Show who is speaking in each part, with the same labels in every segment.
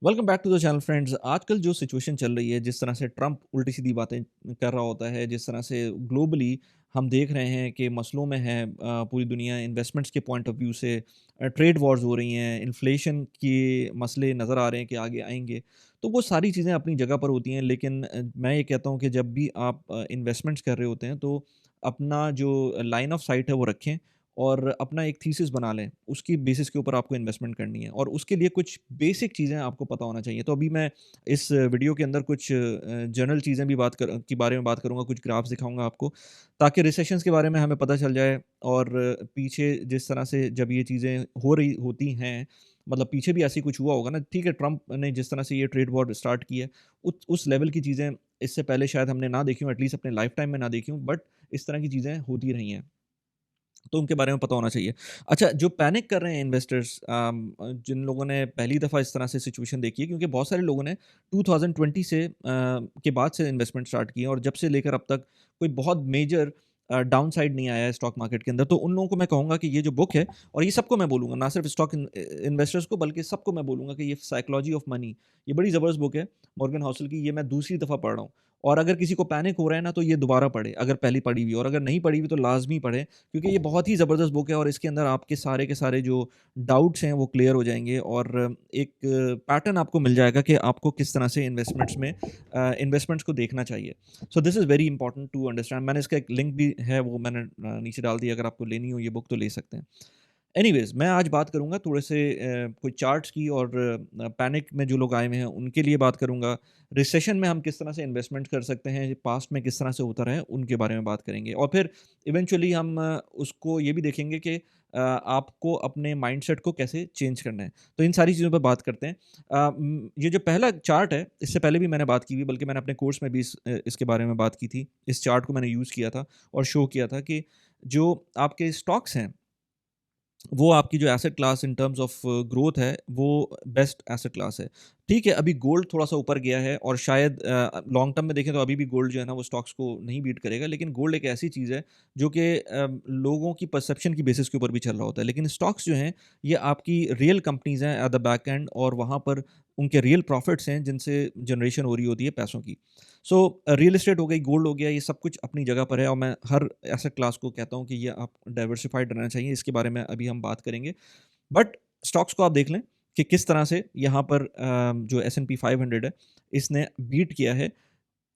Speaker 1: Welcome back to the channel friends. आजकल जो situation चल रही है, जिस तरह से ट्रम्प उल्टी सीधी बातें कर रहा होता है, जिस तरह से ग्लोबली हम देख रहे हैं कि मसलों में है पूरी दुनिया इन्वेस्टमेंट्स के पॉइंट ऑफ व्यू से। ट्रेड वॉर्स हो रही हैं, इन्फ्लेशन के मसले नज़र आ रहे हैं कि आगे आएंगे। तो वो सारी चीज़ें अपनी जगह पर होती हैं, लेकिन मैं ये कहता हूँ कि जब भी आप इन्वेस्टमेंट्स कर रहे होते हैं तो अपना जो लाइन ऑफ साइट है वो रखें और अपना एक थीसिस बना लें, उसकी बेसिस के ऊपर आपको इन्वेस्टमेंट करनी है और उसके लिए कुछ बेसिक चीज़ें आपको पता होना चाहिए। तो अभी मैं इस वीडियो के अंदर कुछ जनरल चीज़ें भी के बारे में बात करूँगा, कुछ ग्राफ्स दिखाऊँगा आपको, ताकि रिसेशंस के बारे में हमें पता चल जाए और पीछे जिस तरह से जब ये चीज़ें हो रही होती हैं, मतलब पीछे भी ऐसे ही कुछ हुआ होगा ना, ठीक है, ट्रंप ने जिस तरह से ये ट्रेड वॉर स्टार्ट की है, उस लेवल की चीज़ें इससे पहले शायद हमने ना देखी हों, एटलीस्ट अपने लाइफ टाइम में ना देखी हों, बट इस तरह की चीज़ें होती रही हैं। तो उनके बारे में पता होना चाहिए। अच्छा, जो पैनिक कर रहे हैं इन्वेस्टर्स, जिन लोगों ने पहली दफ़ा इस तरह से सिचुएशन देखी है, क्योंकि बहुत सारे लोगों ने 2020 से के बाद से इन्वेस्टमेंट स्टार्ट किए हैं और जब से लेकर अब तक कोई बहुत मेजर डाउनसाइड नहीं आया है स्टॉक मार्केट के अंदर। तो उन लोगों को मैं कहूँगा कि ये जो बुक है, और ये सबको मैं बोलूँगा, ना सिर्फ इन्वेस्टर्स को बल्कि सबको मैं बोलूँगा कि ये साइकोलॉजी ऑफ मनी, ये बड़ी ज़बरदस्त बुक है मॉर्गन हाउसल की। ये मैं दूसरी दफ़ा पढ़ रहा हूँ और अगर किसी को पैनिक हो रहा है ना, तो ये दोबारा पढ़े, अगर पहली पढ़ी हुई है, और अगर नहीं पढ़ी हुई तो लाज़मी पढ़ें, क्योंकि ये बहुत ही ज़बरदस्त बुक है और इसके अंदर आपके सारे के सारे जो डाउट्स हैं वो क्लियर हो जाएँगे और एक पैटर्न आपको मिल जाएगा कि आपको किस तरह से इन्वेस्टमेंट्स को देखना चाहिए। So this is very important to understand. मैंने इसका एक लिंक भी है, वो मैंने नीचे डाल दिया, अगर आपको लेनी हो ये बुक तो ले सकते हैं। एनीवेज़, मैं आज बात करूँगा थोड़े से कुछ चार्ट्स की और पैनिक में जो लोग आए हुए हैं उनके लिए बात करूँगा। रिसेशन में हम किस तरह से इन्वेस्टमेंट कर सकते हैं, पास्ट में किस तरह से होता रहा है, उनके बारे में बात करेंगे और फिर इवेंचुअली हम उसको ये भी देखेंगे कि आपको अपने माइंडसेट को कैसे चेंज करना है। तो इन सारी चीज़ों पे बात करते हैं। ये जो पहला चार्ट है, इससे पहले भी मैंने बात की हुई, बल्कि मैंने अपने कोर्स में भी इसके बारे में बात की थी। इस चार्ट को मैंने यूज़ किया था और शो किया था कि जो आपके स्टॉक्स हैं, वो आपकी जो asset class in terms of growth है, वो बेस्ट एसेट क्लास है। ठीक है, अभी गोल्ड थोड़ा-सा ऊपर गया है और शायद लॉन्ग टर्म में देखें तो अभी भी गोल्ड जो है ना वो स्टॉक्स को नहीं बीट करेगा, लेकिन गोल्ड एक ऐसी चीज़ है जो कि लोगों की परसेप्शन की बेसिस के ऊपर भी चल रहा होता है। लेकिन स्टॉक्स जो हैं, ये आपकी रियल कंपनीज़ हैं एट द बैक एंड, और वहाँ पर उनके रियल प्रॉफिट्स हैं जिनसे जनरेशन हो रही होती है पैसों की। सो रियल एस्टेट हो गई, गोल्ड हो गया, ये सब कुछ अपनी जगह पर है और मैं हर एसेट क्लास को कहता हूँ कि ये आप डाइवर्सिफाइड रहना चाहिए। इसके बारे में अभी हम बात करेंगे। बट स्टॉक्स को आप देख लें कि किस तरह से यहाँ पर जो S&P 500 है, इसने बीट किया है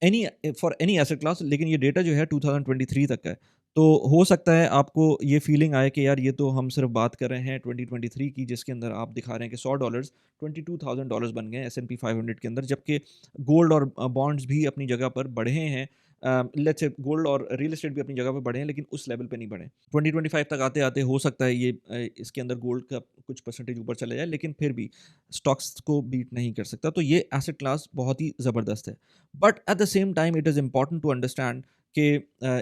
Speaker 1: any for any asset class, लेकिन ये डेटा जो है 2023 तक का है। तो हो सकता है आपको ये फीलिंग आए कि यार ये तो हम सिर्फ बात कर रहे हैं 2023 की, जिसके अंदर आप दिखा रहे हैं कि $100 $22,000 बन गए S&P 500 के अंदर, जबकि गोल्ड और बॉन्ड्स भी अपनी जगह पर बढ़े हैं। लेट्स से गोल्ड और रियल एस्टेट भी अपनी जगह पर बढ़े हैं, लेकिन उस लेवल पे नहीं बढ़े। 2025 तक आते-आते हो सकता है ये इसके अंदर गोल्ड का कुछ परसेंटेज ऊपर चले जाए, लेकिन फिर भी स्टॉक्स को बीट नहीं कर सकता। तो ये एसेट क्लास बहुत ही ज़बरदस्त है। But at the same time it is important to understand कि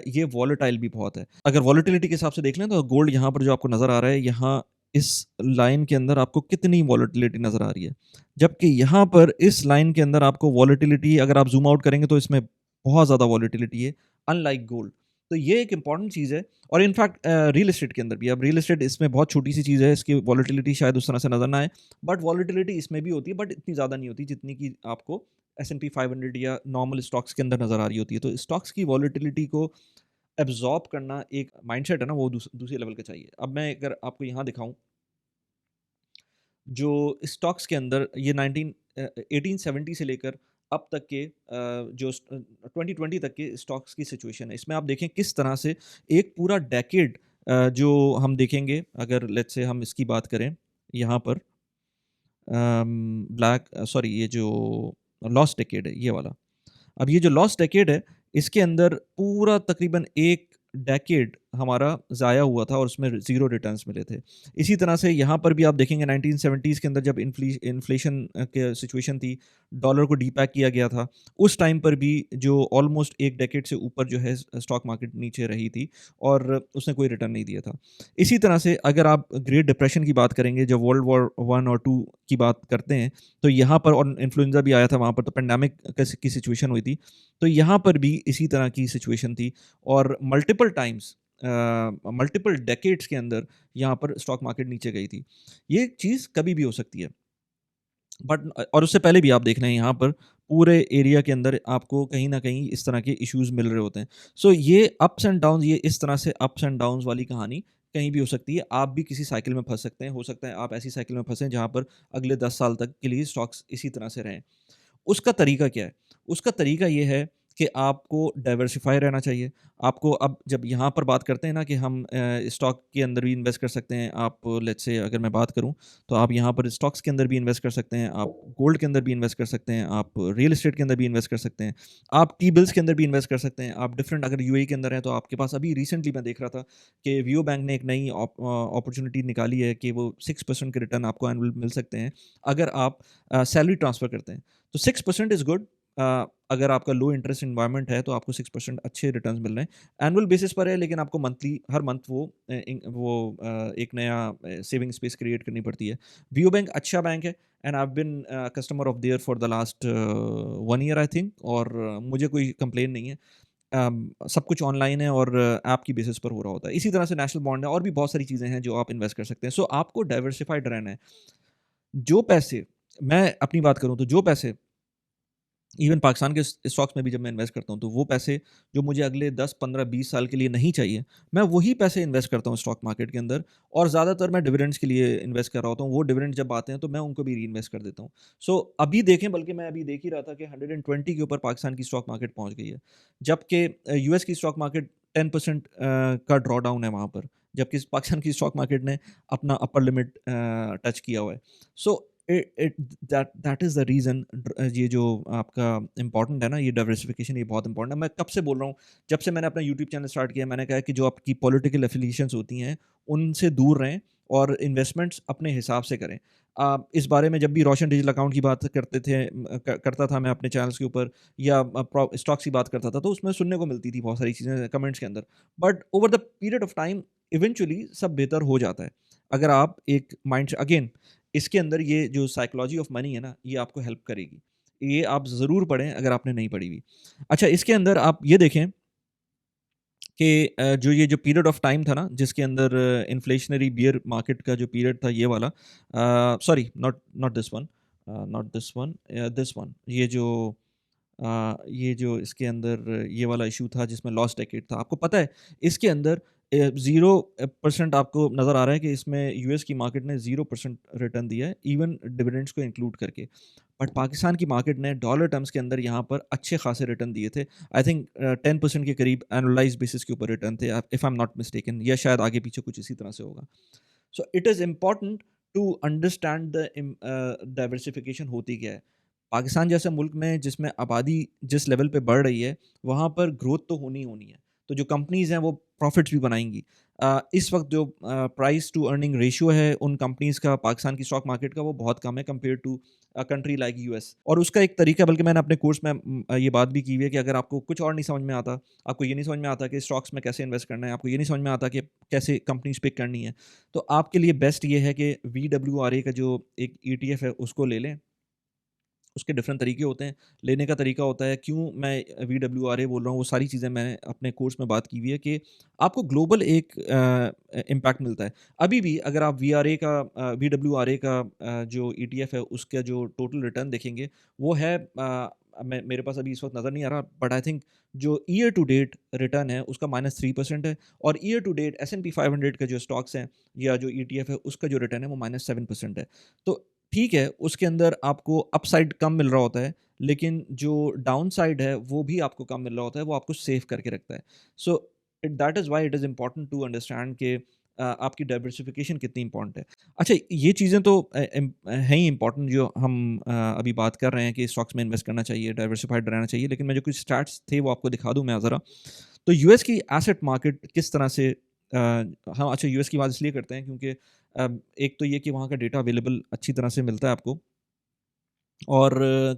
Speaker 1: ये वॉलेटाइल भी बहुत है। अगर वॉलेटिलिटी के हिसाब से देख लें तो गोल्ड यहाँ पर जो आपको नज़र आ रहा है, यहाँ इस लाइन के अंदर आपको कितनी वॉलेटिलिटी नज़र आ रही है। जबकि यहाँ पर इस लाइन के अंदर आपको वॉलेटिलिटी, अगर आप ज़ूम आउट करेंगे तो इसमें बहुत ज़्यादा वॉलेटिलिटी है, अनलाइक गोल्ड। तो ये एक इम्पॉर्टेंट चीज़ है। और इनफैक्ट रियल एस्टेट के अंदर भी, अब रियल एस्टेट इसमें बहुत छोटी सी चीज़ है, इसकी वॉलेटिलिटी शायद उस तरह से नज़र ना आए, बट वॉलेटिलिटी इसमें भी होती है, बट इतनी ज़्यादा नहीं होती जितनी कि आपको S&P 500 या नॉर्मल स्टॉक्स के अंदर नज़र आ रही होती है। तो स्टॉक्स की वॉलेटिलिटी को एब्ज़ॉर्ब करना एक माइंडसेट है ना, वो दूसरे लेवल का चाहिए। अब मैं अगर आपको यहाँ दिखाऊँ, जो स्टॉक्स के अंदर ये 1870 से लेकर अब तक के 2020 तक के स्टॉक्स की सिचुएशन है। इसमें आप देखें किस तरह से एक पूरा डेकेड, जो हम देखेंगे, अगर लेट्स से हम इसकी बात करें यहाँ पर, सॉरी, ये जो लॉस्ट डेकेड है ये वाला। अब ये जो लॉस्ट डेकेड है, इसके अंदर पूरा तकरीबन एक डेकेड हमारा ज़ाया हुआ था और उसमें ज़ीरो रिटर्न्स मिले थे। इसी तरह से यहाँ पर भी आप देखेंगे 1970s के अंदर जब इन्फ्लेशन के सिचुएशन थी, डॉलर को डीपैक किया गया था, उस टाइम पर भी जो ऑलमोस्ट एक डेकेड से ऊपर जो है स्टॉक मार्केट नीचे रही थी और उसने कोई रिटर्न नहीं दिया था। इसी तरह से अगर आप ग्रेट डिप्रेशन की बात करेंगे, जब वर्ल्ड वॉर 1 और 2 की बात करते हैं, तो यहाँ पर, और इन्फ्लुएंजा भी आया था वहाँ पर, तो पेंडेमिक की सिचुएशन हुई थी। तो यहाँ पर भी इसी तरह की सिचुएशन थी और मल्टीपल टाइम्स, मल्टीपल डेकेड्स के अंदर यहाँ पर स्टॉक मार्केट नीचे गई थी। ये चीज़ कभी भी हो सकती है। बट और उससे पहले भी आप देख रहे हैं यहाँ पर पूरे एरिया के अंदर आपको कहीं न कहीं इस तरह के इश्यूज़ मिल रहे होते हैं। सो ये अप्स एंड डाउन्स, ये इस तरह से अप्स एंड डाउन्स वाली कहानी कहीं भी हो सकती है। आप भी किसी साइकिल में फँस सकते हैं। हो सकता है आप ऐसी साइकिल में फँसें जहाँ पर अगले 10 साल तक के लिए स्टॉक्स इसी तरह से रहें। उसका तरीका क्या है? उसका तरीका ये है कि आपको डाइवर्सिफ़ाई रहना चाहिए। आपको अब जब यहाँ पर बात करते हैं ना कि हम स्टॉक के अंदर भी इन्वेस्ट कर सकते हैं। आप लेट्स से अगर मैं बात करूँ, तो आप यहाँ पर स्टॉक्स के अंदर भी इन्वेस्ट कर सकते हैं, आप गोल्ड के अंदर भी इन्वेस्ट कर सकते हैं, आप रियल एस्टेट के अंदर भी इन्वेस्ट कर सकते हैं, आप टी-बिल्स के अंदर भी इन्वेस्ट कर सकते हैं। आप डिफरेंट अगर यूएई के अंदर हैं, तो आपके पास अभी रिसेंटली मैं देख रहा था कि वियो बैंक ने एक नई अपॉर्च्युनिटी निकाली है कि वो 6% के रिटर्न आपको एनुअल मिल सकते हैं, अगर आप सैलरी ट्रांसफ़र करते हैं। तो 6% इज़ गुड। अगर आपका लो इंटरेस्ट एनवायरनमेंट है तो आपको 6% अच्छे रिटर्न्स मिल रहे हैं। एनुअल बेसिस पर है, लेकिन आपको मंथली हर मंथ एक नया सेविंग स्पेस क्रिएट करनी पड़ती है। वियो बैंक अच्छा बैंक है and I have been customer of their for the last 1 year I think, और मुझे कोई कंप्लेन नहीं है। सब कुछ ऑनलाइन है और ऐप की बेसिस पर हो रहा होता है। इसी तरह से नेशनल बॉन्ड है और भी बहुत सारी चीज़ें हैं जो आप इन्वेस्ट कर सकते हैं। सो आपको डाइवर्सिफाइड रहना है। जो पैसे मैं अपनी बात करूँ, तो जो पैसे इवन पाकिस्तान के स्टॉक्स में भी जब मैं इन्वेस्ट करता हूँ, तो वो पैसे जो मुझे अगले 10, 15, 20 साल के लिए नहीं चाहिए, मैं वही पैसे इन्वेस्ट करता हूँ स्टॉक मार्केट के अंदर, और ज़्यादातर मैं डिविडेंड्स के लिए इन्वेस्ट कर रहा होता हूँ। वो डिविडेंड जब आते हैं, तो मैं उनको भी रीइन्वेस्ट कर देता हूँ। सो अभी देखें, बल्कि मैं अभी देख ही रहा था कि 120 के ऊपर पाकिस्तान की स्टॉक मार्केट पहुँच गई है। जबकि यूएस की स्टॉक मार्केट 10% का ड्रॉ डाउन है वहाँ पर, जबकि पाकिस्तान की स्टॉक मार्केट ने अपना अपर लिमिट टच किया हुआ है। So it it that is the reason. ये जो आपका इम्पोर्टेंट है ना, ये डाइवर्सिफिकेशन, ये बहुत इंपॉर्टेंट है। मैं कब से बोल रहा हूँ, जब से मैंने अपना यूट्यूब चैनल स्टार्ट किया, मैंने कहा कि जो आपकी पॉलिटिकल एफिलिएशंस होती हैं, उनसे दूर रहें और इन्वेस्टमेंट्स अपने हिसाब से करें। इस बारे में जब भी रोशन डिजिटल अकाउंट की बात करते थे, करता था मैं अपने चैनल्स के ऊपर, या स्टॉक्स की बात करता था, तो उसमें सुनने को मिलती थी बहुत सारी चीज़ें कमेंट्स के अंदर। But over the period of time eventually सब बेहतर हो जाता है। अगर आप एक माइंड अगेन, इसके अंदर ये जो साइकोलॉजी ऑफ मनी है ना, ये आपको हेल्प करेगी। ये आप ज़रूर पढ़ें अगर आपने नहीं पढ़ी हुई। अच्छा, इसके अंदर आप ये देखें कि जो ये जो पीरियड ऑफ टाइम था ना, जिसके अंदर इन्फ्लेशनरी बियर मार्केट का जो पीरियड था, ये वाला, sorry, not not this one, not this one, this one, ये जो इसके अंदर ये वाला इश्यू था जिसमें लॉस्ट डेकेड था। आपको पता है, इसके अंदर 0% आपको नज़र आ रहा है कि इसमें यूएस की मार्केट ने 0% रिटर्न दिया है, इवन डिविडेंड्स को इंक्लूड करके। बट पाकिस्तान की मार्केट ने डॉलर टर्म्स के अंदर यहाँ पर अच्छे खासे रिटर्न दिए थे। आई थिंक 10% के करीब एनुअलाइज़्ड बेसिस के ऊपर रिटर्न थे, if I am not mistaken, या शायद आगे पीछे कुछ इसी तरह से होगा। So it is important to understand the diversification होती क्या है। पाकिस्तान जैसे मुल्क में जिसमें आबादी जिस लेवल पे बढ़ रही है, वहाँ पर ग्रोथ तो होनी ही होनी है। तो जो कंपनीज़ हैं वो प्रॉफ़िट्स भी बनाएँगी। इस वक़्त जो प्राइस टू अर्निंग रेशियो है उन कंपनीज़ का, पाकिस्तान की स्टॉक मार्केट का, वो बहुत कम है compare to country like US. और उसका एक तरीका, बल्कि मैंने अपने कोर्स में ये बात भी की हुई है कि अगर आपको कुछ और नहीं समझ में आता, आपको ये नहीं समझ में आता कि स्टॉक्स में कैसे इन्वेस्ट करना है, आपको ये नहीं समझ में आता कि कैसे कंपनीज़ पिक करनी है, तो आपके लिए बेस्ट ये है कि वीडब्ल्यूआरए का जो एक ईटीएफ है उसको ले लें। उसके डिफरेंट तरीके होते हैं, लेने का तरीका होता है। क्यों मैं वीडब्ल्यूआरए बोल रहा हूँ, वो सारी चीज़ें मैंने अपने कोर्स में बात की हुई है कि आपको ग्लोबल एक इम्पैक्ट मिलता है। अभी भी अगर आप वीडब्ल्यूआरए का जो ईटीएफ है, उसका जो टोटल रिटर्न देखेंगे, वो है मेरे पास अभी इस वक़्त नज़र नहीं आ रहा, बट आई थिंक जो ईयर टू डेट रिटर्न है उसका -3% है, और ईयर टू डेट एस-एंड-पी 500 के जो स्टॉक्स हैं या जो ईटीएफ है, उसका जो रिटर्न है वो -7% है। तो ठीक है, उसके अंदर आपको अपसाइड कम मिल रहा होता है, लेकिन जो डाउनसाइड है, वो भी आपको कम मिल रहा होता है, वो आपको सेफ करके रखता है। So that is why it is important to understand कि आपकी डाइवर्सिफ़िकेशन कितनी इम्पोर्टेंट है। अच्छा, ये चीज़ें तो हैं ही इम्पोर्टेंट, जो हम अभी बात कर रहे हैं कि स्टॉक्स में इन्वेस्ट करना चाहिए, डाइवर्सिफ़ाइड रहना चाहिए, लेकिन मैं जो कुछ स्टैट्स थे, वो आपको दिखा दूँ मैं ज़रा। तो यूएस की एसेट मार्केट किस तरह से हम अच्छा यूएस की बात इसलिए करते हैं क्योंकि एक तो ये कि वहाँ का डेटा अवेलेबल अच्छी तरह से मिलता है आपको, और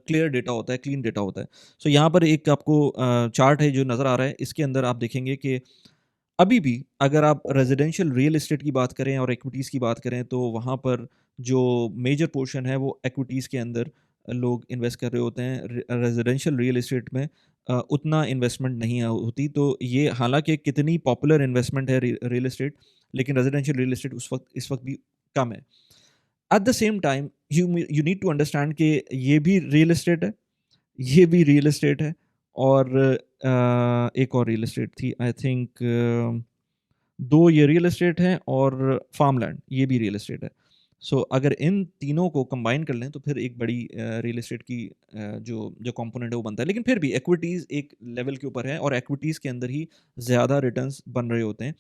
Speaker 1: क्लियर डेटा होता है, क्लीन डेटा होता है। सो यहाँ पर एक आपको चार्ट है जो नज़र आ रहा है, इसके अंदर आप देखेंगे कि अभी भी अगर आप रेज़िडेंशियल रियल एस्टेट की बात करें और इक्विटीज़ की बात करें, तो वहाँ पर जो मेजर पोर्शन है वो इक्विटीज़ के अंदर लोग इन्वेस्ट कर रहे होते हैं। रेज़िडेंशियल रियल एस्टेट में उतना इन्वेस्टमेंट नहीं होती। तो ये हालाँकि कितनी पॉपुलर इन्वेस्टमेंट है रियल एस्टेट, लेकिन रेज़िडेंशियल रियल एस्टेट इस वक़्त भी कम है। At the same time you need to understand कि ये भी रियल एस्टेट है, ये भी रियल एस्टेट है, और एक और रियल एस्टेट थी आई थिंक, 2 ये रियल एस्टेट हैं और फार्मलैंड ये भी रियल एस्टेट है। सो अगर इन तीनों को कंबाइन कर लें तो फिर एक बड़ी रियल एस्टेट की जो जो कंपोनेंट है वो बनता है। लेकिन फिर भी इक्विटीज़ एक लेवल के ऊपर है और इक्विटीज़ के अंदर ही ज़्यादा रिटर्न्स बन रहे होते हैं।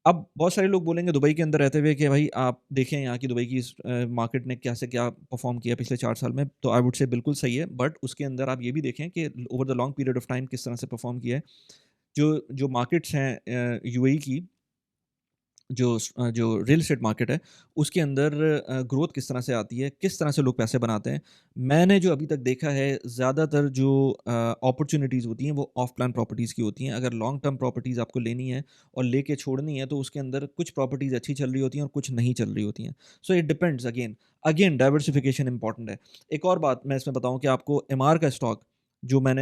Speaker 1: अब बहुत सारे लोग बोलेंगे दुबई के अंदर रहते हुए कि भाई आप देखें यहाँ की दुबई की इस मार्केट ने क्या से क्या परफॉर्म किया पिछले 4 साल में, तो आई वुड से बिल्कुल सही है। बट उसके अंदर आप ये भी देखें कि over the long period of time किस तरह से परफॉर्म किया है। जो जो मार्केट्स हैं यूएई की, जो रियल एस्टेट मार्केट है, उसके अंदर ग्रोथ किस तरह से आती है, किस तरह से लोग पैसे बनाते हैं। मैंने जो अभी तक देखा है, ज़्यादातर जो अपॉर्च्युनिटीज़ होती हैं, वो ऑफ प्लान प्रॉपर्टीज़ की होती हैं। अगर लॉन्ग टर्म प्रॉपर्टीज़ आपको लेनी है और लेके छोड़नी है, तो उसके अंदर कुछ प्रॉपर्टीज़ अच्छी चल रही होती हैं और कुछ नहीं चल रही होती हैं। So it depends again, diversification important है। एक और बात मैं इसमें बताऊँ कि आपको एमआर का स्टॉक, जो मैं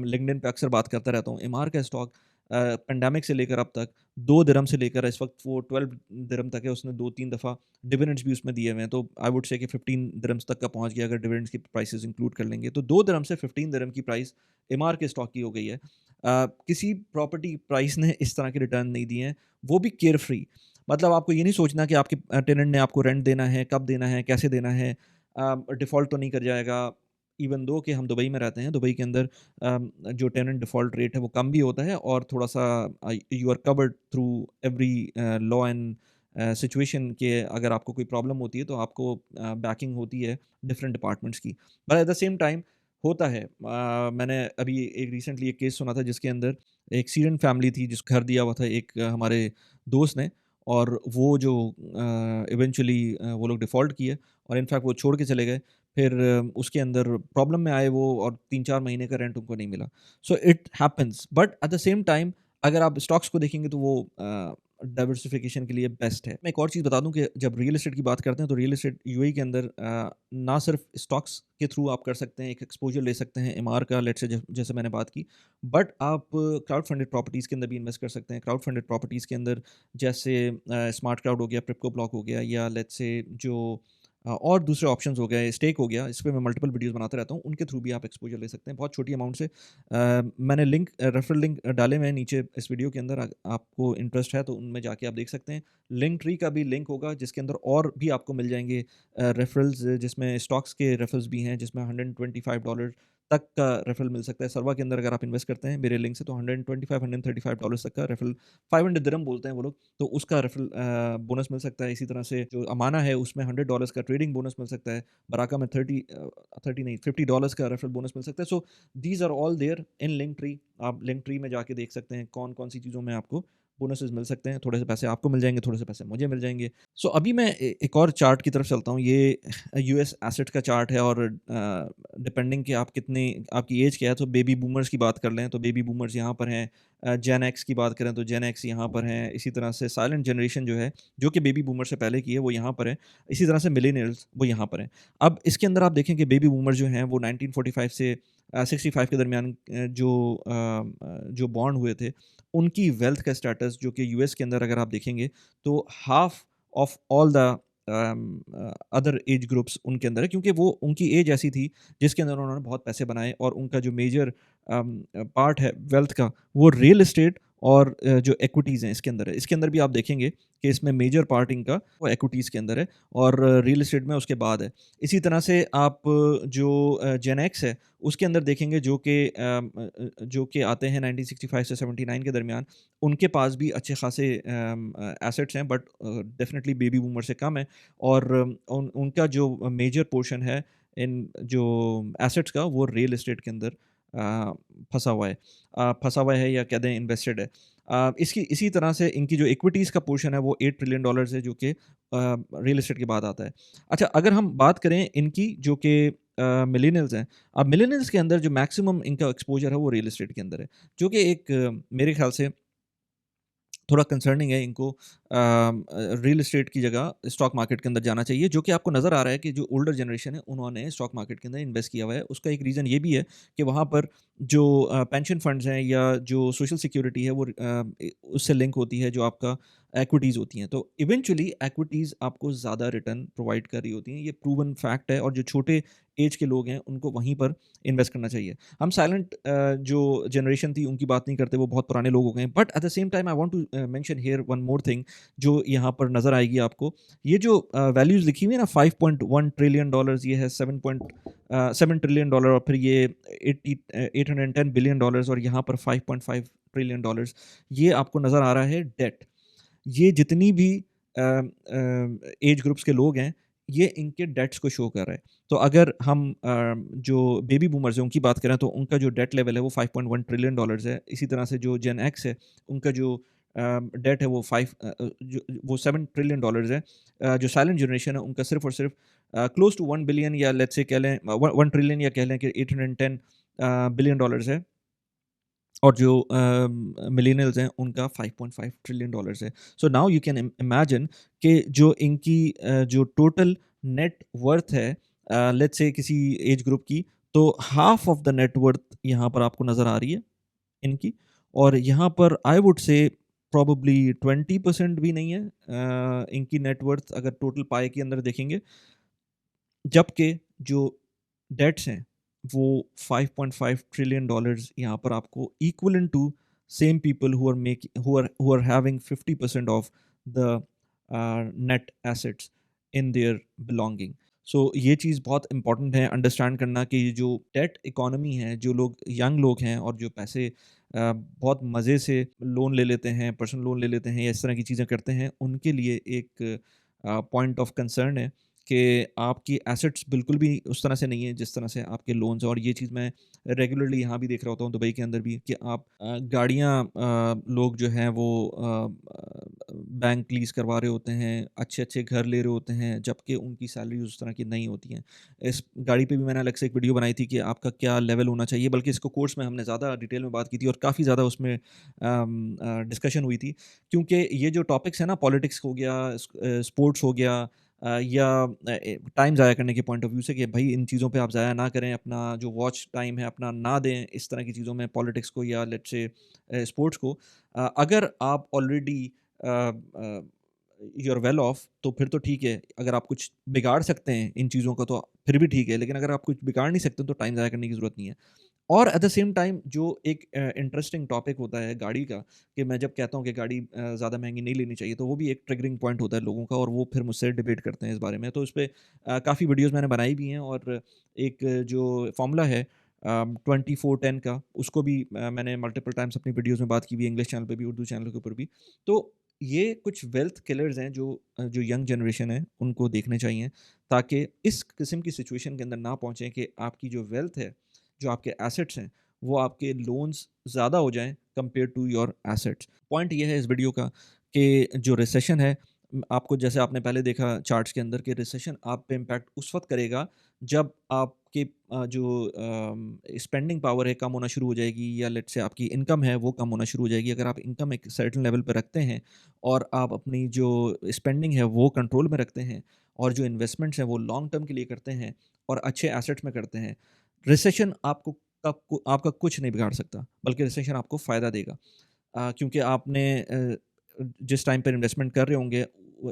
Speaker 1: लिंक्डइन पे अक्सर बात करता रहता हूँ, एमआर का स्टॉक पेंडेमिक से लेकर अब तक 2 दिरहम से लेकर इस वक़्त वो 12 दिरहम तक है। उसने 2-3 दफ़ा डिविडेंड्स भी उसमें दिए हुए हैं, तो आई वुड से कि 15 दिरहम्स तक का पहुँच गया अगर डिविडेंड्स की प्राइसेज़ इंक्लूड कर लेंगे। तो 2 दिरहम से 15 दिरहम की प्राइस एमआर के स्टॉक की हो गई है। किसी प्रॉपर्टी प्राइस ने इस तरह के रिटर्न नहीं दिए हैं, वो भी केयर फ्री। मतलब आपको ये नहीं सोचना कि आपके टेनेंट ने आपको रेंट देना है, कब देना है, कैसे देना है, डिफ़ॉल्ट तो नहीं कर जाएगा। इवन दो कि हम दुबई में रहते हैं, दुबई के अंदर जो टेनेंट डिफ़ॉल्ट रेट है वो कम भी होता है और थोड़ा-सा you are covered through every law and situation के अगर आपको कोई प्रॉब्लम होती है तो आपको बैकिंग होती है डिफरेंट डिपार्टमेंट्स की। But at the same time होता है, मैंने अभी एक रिसेंटली एक केस सुना था जिसके अंदर एक सीरियन फैमिली थी जिसको घर दिया हुआ था एक हमारे दोस्त ने, और वो जो इवेंचुअली वो लोग डिफ़ॉल्ट किए और इनफैक्ट वो छोड़ के चले गए। फिर उसके अंदर प्रॉब्लम में आए वो और 3-4 महीने का रेंट उनको नहीं मिला। So it happens, but at the same time अगर आप स्टॉक्स को देखेंगे तो वो डाइवर्सिफिकेशन के लिए बेस्ट है। मैं एक और चीज़ बता दूँ कि जब रियल एस्टेट की बात करते हैं तो रियल एस्टेट यूएई के अंदर ना सिर्फ स्टॉक्स के थ्रू आप कर सकते हैं, एक एक्सपोज़र ले सकते हैं एमआर का, लेट्स से जैसे मैंने बात की, बट आप क्राउड फंडेड प्रॉपर्टीज़ के अंदर भी इन्वेस्ट कर सकते हैं। क्राउड फंडेड प्रॉपर्टीज़ के अंदर जैसे स्मार्ट क्राउड हो गया, प्रिप्को ब्लॉक हो गया, या लेट्स से जो और दूसरे ऑप्शंस हो गए, स्टेक हो गया, इस पे मैं मल्टीपल वीडियोज़ बनाता रहता हूँ, उनके थ्रू भी आप एक्सपोज़र ले सकते हैं, बहुत छोटी अमाउंट से। मैंने रेफरल लिंक डाले हुए हैं नीचे इस वीडियो के अंदर, आपको इंटरेस्ट है तो उनमें जाके आप देख सकते हैं। लिंक ट्री का भी लिंक होगा जिसके अंदर और भी आपको मिल जाएँगे रेफरल्स, जिसमें स्टॉक्स के रेफरल्स भी हैं, जिसमें $125 तक का रेफरल मिल सकता है। सर्वा के अंदर अगर आप इन्वेस्ट करते हैं मेरे लिंक से, तो $125-135 तक का रेफरल, 500 दिरहम बोलते हैं वो लोग, तो उसका रेफरल बोनस मिल सकता है। इसी तरह से जो अमाना है उसमें $100 का ट्रेडिंग बोनस मिल सकता है। बराका में 30 नहीं $50 का रेफरल बोनस मिल सकता है। So these are all there in Linktree. आप लिंक ट्री में जाके देख सकते हैं कौन-कौन सी चीज़ों में आपको बोनसेस मिल सकते हैं। थोड़े से पैसे आपको मिल जाएँगे, थोड़े से पैसे मुझे मिल जाएँगे। सो अभी मैं एक और चार्ट की तरफ चलता हूँ। ये यूएस एसेट का चार्ट है और डिपेंडिंग कि आप कितने आपकी एज क्या है, तो बेबी बूमर्स की बात कर लें तो बेबी बूमर्स यहाँ पर हैं। जेन एक्स की बात करें तो जेन एक्स यहाँ पर हैं। इसी तरह से साइलेंट जनरेशन जो है, जो कि बेबी बूमर से पहले की है, वो यहाँ पर है। इसी तरह से मिलेनियल्स वो यहाँ पर हैं। अब इसके अंदर आप देखें कि बेबी बूमर जो हैं वो 1945 से 65 के दरमियान जो बॉर्न हुए थे, उनकी वेल्थ का स्टेटस जो कि यूएस के अंदर अगर आप देखेंगे तो half of all the other age groups उनके अंदर है, क्योंकि वो उनकी एज ऐसी थी जिसके अंदर उन्होंने बहुत पैसे बनाए और उनका जो मेजर पार्ट है वेल्थ का, वो रियल एस्टेट और जो इक्विटीज़ हैं इसके अंदर है। इसके अंदर भी आप देखेंगे कि इसमें मेजर पार्ट इनका वो इक्विटीज़ के अंदर है और रियल एस्टेट में उसके बाद है। इसी तरह से आप जो जेन एक्स है उसके अंदर देखेंगे जो कि आते हैं 1965 से 79 के दरमियान, उनके पास भी अच्छे खासे एसेट्स हैं, बट डेफ़िनेटली बेबी बूमर से कम है और उनका जो मेजर पोर्शन है इन जो एसेट्स का, वो रियल एस्टेट के अंदर फँसा हुआ है या कह दें इन्वेस्टेड है। इसकी इसी तरह से इनकी जो इक्विटीज़ का पोर्शन है वो $8 ट्रिलियन है, जो कि रियल एस्टेट के बाद आता है। अच्छा, अगर हम बात करें इनकी जो कि मिलेनियल्स हैं, अब मिलेनियल्स के अंदर जो मैक्सिमम इनका एक्सपोज़र है वो रियल एस्टेट के अंदर है, जो कि एक मेरे ख़्याल से थोड़ा कंसर्निंग है। इनको रियल एस्टेट की जगह स्टॉक मार्केट के अंदर जाना चाहिए, जो कि आपको नज़र आ रहा है कि जो ओल्डर जनरेशन है उन्होंने स्टॉक मार्केट के अंदर इन्वेस्ट किया हुआ है। उसका एक रीज़न ये भी है कि वहाँ पर जो पेंशन फंड्स हैं या जो सोशल सिक्योरिटी है वो उससे लिंक होती है जो आपका इक्विटीज़ होती हैं। तो इवेंचुअली इक्विटीज़ आपको ज़्यादा रिटर्न प्रोवाइड कर रही होती हैं। ये प्रूवन फैक्ट है और जो छोटे एज के लोग हैं उनको वहीं पर इन्वेस्ट करना चाहिए। हम साइलेंट जो जनरेशन थी उनकी बात नहीं करते, वो बहुत पुराने लोग हो गए हैं। But at the same time I want to mention here one more thing जो यहाँ पर नज़र आएगी आपको। ये जो वैल्यूज़ लिखी हुई है ना, 5.1 ट्रिलियन डॉलर्स, ये है 7 ट्रिलियन डॉलर, और फिर ये 810 बिलियन डॉलर्स, और यहाँ पर 5.5 ट्रिलियन डॉलर्स, ये आपको नज़र आ रहा है डेट। ये जितनी भी एज ग्रुप्स के लोग हैं, ये इनके डेट्स को शो कर रहा है। तो अगर हम जो बेबी बूमर्स हैं उनकी बात करें तो उनका जो डेट लेवल है वो 5.1 ट्रिलियन डॉलर्स है। इसी तरह से जो जेन एक्स है उनका जो डेट है वो 7 ट्रिलियन डॉलर्स है। जो साइलेंट जनरेशन है उनका सिर्फ़ और सिर्फ़ क्लोज़ टू 1 बिलियन, या लेट्स से कह लें 1 ट्रिलियन, या कह लें कि 810 बिलियन डॉलर्स है। और जो मिलेनियल्स हैं उनका 5.5 ट्रिलियन डॉलर्स है। So now you can imagine कि जो इनकी जो टोटल नेट वर्थ है लेट्स से किसी एज ग्रुप की, तो half of the net worth यहाँ पर आपको नज़र आ रही है इनकी। और यहाँ पर आई वुड से प्रोबेबली 20% भी नहीं है इनकी नेट वर्थ अगर टोटल पाई के अंदर देखेंगे। जबकि जो डेट्स हैं वो 5.5 ट्रिलियन डॉलर्स यहाँ पर आपको equivalent to same people who are having 50% of the net assets in their belonging. So ये चीज़ बहुत इंपॉर्टेंट है अंडरस्टैंड करना कि ये जो डेट इकोनॉमी है, जो लोग यंग लोग हैं और जो पैसे बहुत मज़े से लोन ले लेते हैं, पर्सनल लोन ले लेते हैं या इस तरह की चीज़ें करते हैं, उनके लिए एक पॉइंट ऑफ कंसर्न है कि आपकी एसेट्स बिल्कुल भी उस तरह से नहीं है जिस तरह से आपके लोन्स हैं। और ये चीज़ मैं रेगुलरली यहाँ भी देख रहा होता हूँ दुबई के अंदर भी, कि आप गाड़ियाँ लोग जो हैं वो बैंक लीज़ करवा रहे होते हैं, अच्छे-अच्छे घर ले रहे होते हैं, जबकि उनकी सैलरीज़ उस तरह की नहीं होती हैं। इस गाड़ी पे भी मैंने अलग से एक वीडियो बनाई थी कि आपका क्या लेवल होना चाहिए, बल्कि इसको कोर्स में हमने ज़्यादा डिटेल में बात की थी और काफ़ी ज़्यादा उसमें डिस्कशन हुई थी। क्योंकि ये जो टॉपिक्स हैं ना, पॉलिटिक्स हो गया, स्पोर्ट्स हो गया, या टाइम ज़ाया करने के पॉइंट ऑफ व्यू से, कि भाई इन चीज़ों पे आप ज़ाया ना करें, अपना जो वॉच टाइम है अपना ना दें इस तरह की चीज़ों में, पॉलिटिक्स को या लेट्स से स्पोर्ट्स को। अगर आप already you are well off तो फिर तो ठीक है। अगर आप कुछ बिगाड़ सकते हैं इन चीज़ों का तो फिर भी ठीक है, लेकिन अगर आप कुछ बिगाड़ नहीं सकते तो टाइम ज़ाया करने की ज़रूरत नहीं है। और एट द सेम टाइम जो एक इंटरेस्टिंग टॉपिक होता है गाड़ी का, कि मैं जब कहता हूँ कि गाड़ी ज़्यादा महँगी नहीं लेनी चाहिए, तो वो भी एक ट्रिगरिंग पॉइंट होता है लोगों का, और वो फिर मुझसे डिबेट करते हैं इस बारे में। तो इसपे काफ़ी वीडियोज़ मैंने बनाई भी हैं, और एक जो फ़ॉर्मूला है 24-10 का, उसको भी मैंने मल्टीपल टाइम्स अपनी वीडियोज़ में बात की हुई है, इंग्लिश चैनल पे भी, उर्दू चैनल के ऊपर भी। तो ये कुछ वेल्थ किलर्स हैं जो यंग जनरेशन है उनको देखने चाहिए, ताकि इस किस्म की सिचुएशन के अंदर ना पहुँचे कि आपकी जो वेल्थ है, जो आपके एसेट्स हैं, वो आपके लोन्स ज़्यादा हो जाएँ compare to your assets. Point ये है इस वीडियो का कि जो रिसेशन है, आपको जैसे आपने पहले देखा चार्ट्स के अंदर, कि रिसेशन आप पे इम्पैक्ट उस वक़्त करेगा जब आपके जो स्पेंडिंग पावर है कम होना शुरू हो जाएगी, या लेट्स से आपकी इनकम है वो कम होना शुरू हो जाएगी। अगर आप इनकम एक सर्टेन लेवल पे रखते हैं और आप अपनी जो स्पेंडिंग है वो कंट्रोल में रखते हैं, और जो इन्वेस्टमेंट्स हैं वो लॉन्ग टर्म के लिए करते हैं और अच्छे एसेट्स में करते हैं, रिसेशन आपका कुछ नहीं बिगाड़ सकता, बल्कि रिसेशन आपको फ़ायदा देगा। क्योंकि आपने जिस टाइम पर इन्वेस्टमेंट कर रहे होंगे,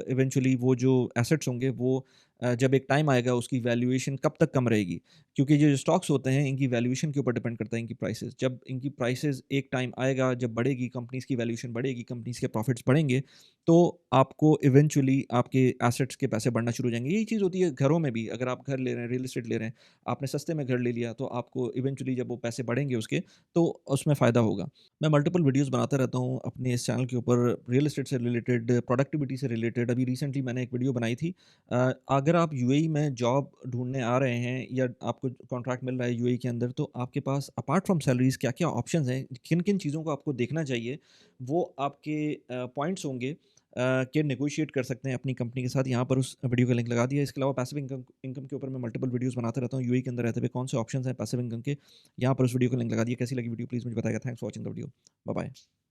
Speaker 1: इवेंचुअली वो जो एसेट्स होंगे वो जब एक टाइम आएगा उसकी वैल्यूएशन कब तक कम रहेगी। क्योंकि ये जो स्टॉक्स होते हैं इनकी वैल्यूएशन के ऊपर डिपेंड करता है, इनकी प्राइसेस। जब इनकी प्राइसेस एक टाइम आएगा जब बढ़ेगी, कंपनीज़ की वैल्यूएशन बढ़ेगी, कंपनीज़ के प्रॉफिट्स बढ़ेंगे, तो आपको इवेंचुअली आपके एसेट्स के पैसे बढ़ना शुरू हो जाएँगे। यही चीज़ होती है घरों में भी। अगर आप घर ले रहे हैं, रियल एस्टेट ले रहे हैं, आपने सस्ते में घर ले लिया, तो आपको इवेंचुअली जब वो पैसे बढ़ेंगे उसके, तो उसमें फ़ायदा होगा। मैं मल्टीपल वीडियोज़ बनाता रहता हूँ अपने इस चैनल के ऊपर, रियल एस्टेट से रिलेटेड, प्रोडक्टिविटी से रिलेटेड। अभी रिसेंटली मैंने एक वीडियो बनाई थी। अगर आप यूएई में जॉब ढूँढने आ रहे हैं या आपको कॉन्ट्रैक्ट मिल रहा है यूएई के अंदर, तो आपके पास अपार्ट फ्रॉम सैलरीज़ क्या-क्या ऑप्शंस हैं, किन-किन चीज़ों को आपको देखना चाहिए, वो आपके पॉइंट्स होंगे कि नेगोशिएट कर सकते हैं अपनी कंपनी के साथ। यहाँ पर उस वीडियो का लिंक लगा दिया है। इसके अलावा पैसिव इनकम इनकम के ऊपर मैं मल्टीपल वीडियोज़ बनाता रहता हूँ। यूएई के अंदर रहते हुए कौन से ऑप्शंस हैं पैसिव इनकम के, यहाँ पर उस वीडियो का लिंक लगा दिया। कैसी लगी वीडियो प्लीज़ मुझे बताइएगा। Thanks for watching the video. Bye bye.